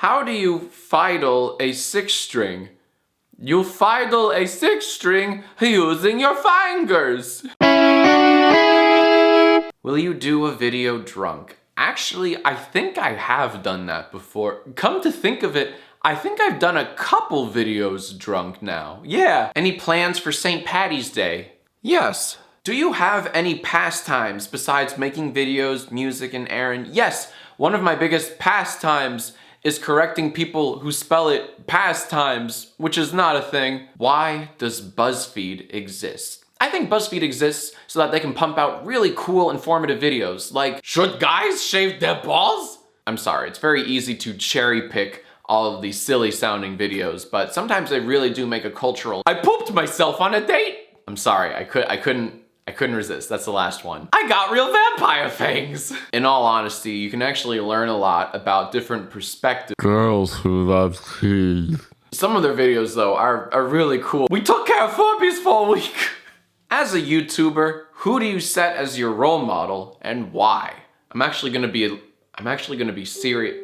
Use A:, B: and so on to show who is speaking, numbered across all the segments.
A: How do you fiddle a 6-string? You fiddle a 6-string using your fingers. Will you do a video drunk? Actually, I think I have done that before. Come to think of it, I think I've done a couple videos drunk now. Yeah. Any plans for St. Paddy's Day? Yes. Do you have any pastimes besides making videos, music, and errand? Yes. One of my biggest pastimes is correcting people who spell it pastimes, which is not a thing. Why does Buzzfeed exist? I think Buzzfeed exists so that they can pump out really cool, informative videos, like, should guys shave their balls? I'm sorry, it's very easy to cherry pick all of these silly sounding videos, but sometimes they really do make a cultural, I pooped myself on a date! I'm sorry, I couldn't resist. That's the last one. I got real vampire fangs! In all honesty, you can actually learn a lot about different perspectives.
B: Girls who love cheese.
A: Some of their videos, though, are really cool. We took care of Furbies for a week! As a YouTuber, who do you set as your role model and why? I'm actually gonna be serious.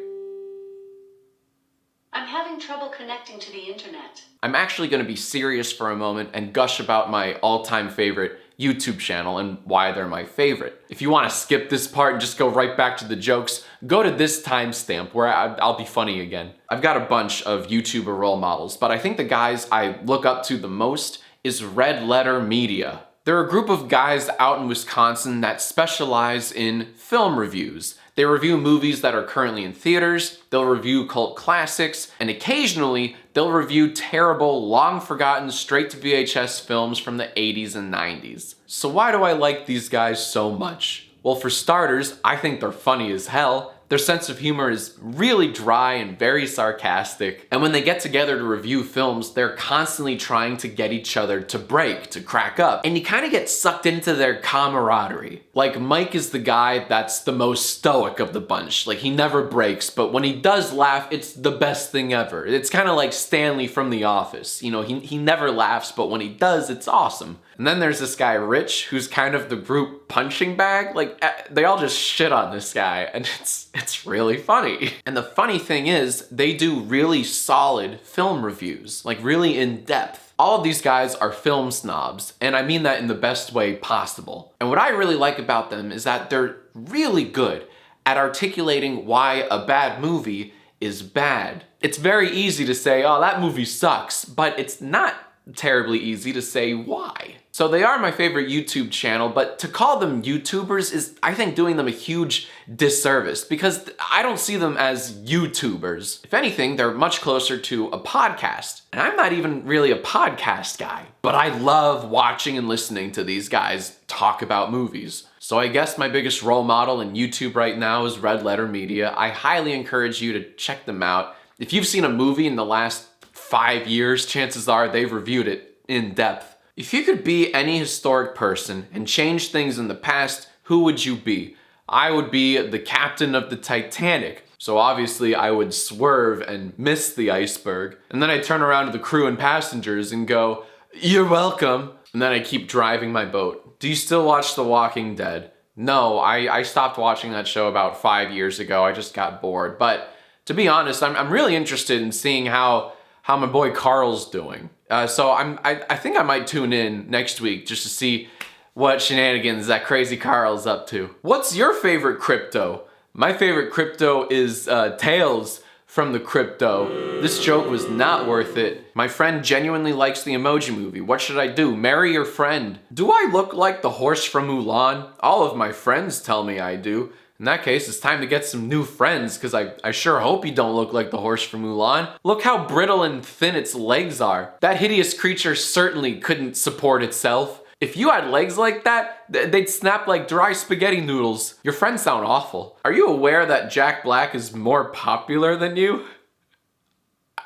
C: I'm having trouble connecting to the internet.
A: I'm actually gonna be serious for a moment and gush about my all-time favorite YouTube channel and why they're my favorite. If you wanna skip this part and just go right back to the jokes, go to this timestamp where I'll be funny again. I've got a bunch of YouTuber role models, but I think the guys I look up to the most is Red Letter Media. They're a group of guys out in Wisconsin that specialize in film reviews. They review movies that are currently in theaters, they'll review cult classics, and occasionally they'll review terrible, long-forgotten, straight-to-VHS films from the 80s and 90s. So why do I like these guys so much? Well, for starters, I think they're funny as hell. Their sense of humor is really dry and very sarcastic. And when they get together to review films, they're constantly trying to get each other to break, to crack up. And you kind of get sucked into their camaraderie. Like, Mike is the guy that's the most stoic of the bunch. Like, he never breaks, but when he does laugh, it's the best thing ever. It's kind of like Stanley from The Office. You know, he never laughs, but when he does, it's awesome. And then there's this guy, Rich, who's kind of the group punching bag. Like, they all just shit on this guy, and it's really funny. And the funny thing is, they do really solid film reviews, like really in depth. All of these guys are film snobs, and I mean that in the best way possible. And what I really like about them is that they're really good at articulating why a bad movie is bad. It's very easy to say, oh, that movie sucks, but it's not terribly easy to say why. So they are my favorite YouTube channel, but to call them YouTubers is, I think, doing them a huge disservice because I don't see them as YouTubers. If anything, they're much closer to a podcast. And I'm not even really a podcast guy, but I love watching and listening to these guys talk about movies. So I guess my biggest role model in YouTube right now is Red Letter Media. I highly encourage you to check them out. If you've seen a movie in the last 5 years, chances are they've reviewed it in depth. If you could be any historic person and change things in the past, who would you be? I would be the captain of the Titanic. So obviously I would swerve and miss the iceberg. And then I turn around to the crew and passengers and go, "You're welcome." And then I keep driving my boat. Do you still watch The Walking Dead? No, I stopped watching that show about 5 years ago. I just got bored. But to be honest, I'm really interested in seeing how my boy Carl's doing. So I think I might tune in next week just to see what shenanigans that crazy Carl's up to. What's your favorite crypto? My favorite crypto is Tails from the Crypto. This joke was not worth it. My friend genuinely likes the Emoji Movie. What should I do? Marry your friend. Do I look like the horse from Mulan? All of my friends tell me I do. In that case, it's time to get some new friends, because I sure hope you don't look like the horse from Mulan. Look how brittle and thin its legs are. That hideous creature certainly couldn't support itself. If you had legs like that, they'd snap like dry spaghetti noodles. Your friends sound awful. Are you aware that Jack Black is more popular than you?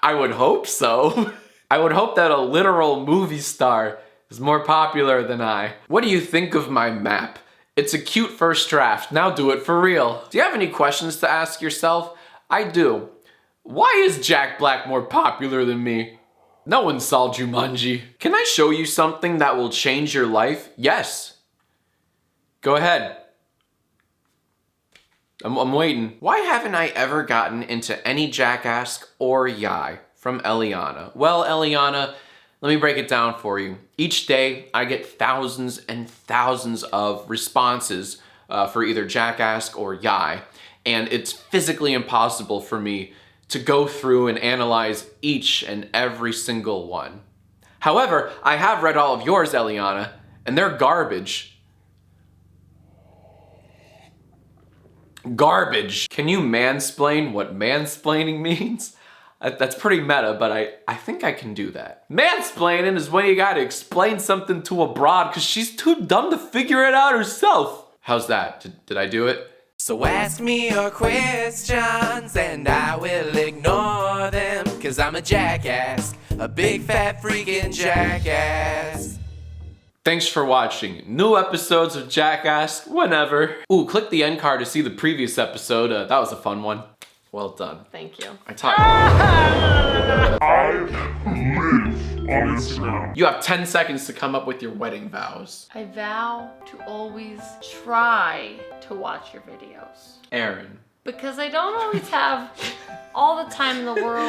A: I would hope so. I would hope that a literal movie star is more popular than I. What do you think of my map? It's a cute first draft. Now do it for real. Do you have any questions to ask yourself? I do. Why is Jack Black more popular than me? No one saw Jumanji. Can I show you something that will change your life? Yes. Go ahead. I'm waiting. Why haven't I ever gotten into any JackAsk or Yai from Eliana? Well, Eliana, let me break it down for you. Each day, I get thousands and thousands of responses for either JackAsk or Yai, and it's physically impossible for me to go through and analyze each and every single one. However, I have read all of yours, Eliana, and they're garbage. Garbage. Can you mansplain what mansplaining means? That's pretty meta, but I think I can do that. Mansplaining is when you gotta explain something to a broad because she's too dumb to figure it out herself. How's that? Did I do it?
D: So ask me your questions and I will ignore them, cause I'm a jackass, a big fat freaking jackass.
A: Thanks for watching. New episodes of JackAsk whenever. Ooh, click the end card to see the previous episode. That was a fun one. Well done.
E: Thank you.
A: I taught
B: I live on Instagram.
A: you. You have 10 seconds to come up with your wedding vows.
E: I vow to always try to watch your videos.
A: Aaron.
E: Because I don't always have all the time in the world.